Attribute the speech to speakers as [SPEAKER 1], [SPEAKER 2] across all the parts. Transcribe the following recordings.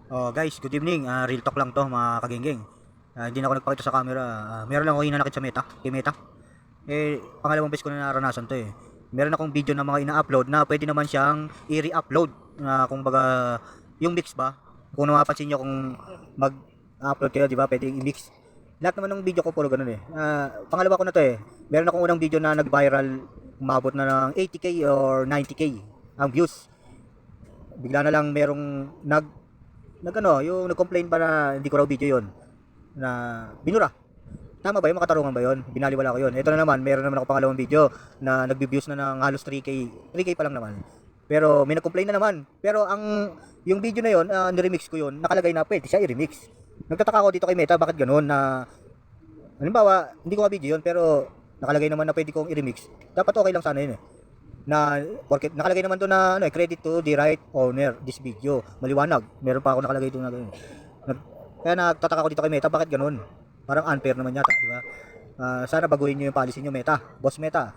[SPEAKER 1] Oh, guys, good evening. Real talk lang to, mga kagenggeng. Hindi na ako nagpakita sa camera. Meron lang ako hinanakit sa Meta, kay Meta. Pangalawang beses ko na naranasan to eh. Meron akong video na mga ina-upload na pwede naman siyang i-re-upload. Kung baga, yung mix ba? Kung napapansin nyo kung mag-upload kayo, di ba? Pwede i-mix. Lahat naman ng video ko puro ganun eh. Pangalawa ko na to eh. Meron akong unang video na nag-viral, umabot na ng 80k or 90k ang views. Bigla na lang merong nagano, yung nag-complain pa na hindi ko raw video yon na binura. Tama ba yun? Makatarungan ba yun? Binaliwala ko yun. Ito na naman, meron naman ako pangalawang video na nagbi-views na ng halos 3k. 3k pa lang naman. Pero may nag-complain na naman. Pero yung video na yun, ni-remix ko yun, nakalagay na pwede siya i-remix. Nagtataka ako dito kay Meta, bakit ganun na halimbawa, hindi ko ka-video yun, pero nakalagay naman na pwede kong i-remix. Dapat okay lang sana yun eh na porque nakalagay naman doon na credit to the right owner this video, maliwanag, meron pa ako nakalagay doon na ganun. Kaya nagtataka ako dito kay Meta, bakit ganun, parang unfair naman yata, di ba? Sana baguhin niyo yung policy niyo, Meta, boss Meta,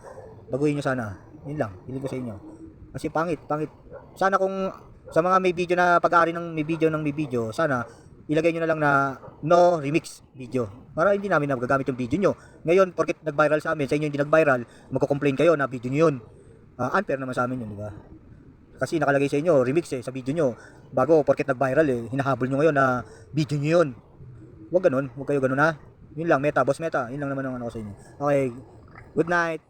[SPEAKER 1] baguhin niyo sana, yun lang, hiling ko sa inyo, kasi pangit sana kung sa mga may video na pag-aari ng may video, sana ilagay nyo na lang na no remix video para hindi namin nagagamit yung video nyo. Ngayon porket nag-viral sa amin, sa inyo hindi nag-viral, magko-complain kayo na video nyo yun. Unfair naman sa amin yun, di ba? Kasi nakalagay sa inyo, remix sa video nyo. Bago, porket nag-viral hinahabol nyo ngayon na video nyo yun. Huwag ganun, huwag kayo ganun ha. Yun lang, Meta, boss Meta, yun lang naman ang ano ko sa inyo. Okay, good night.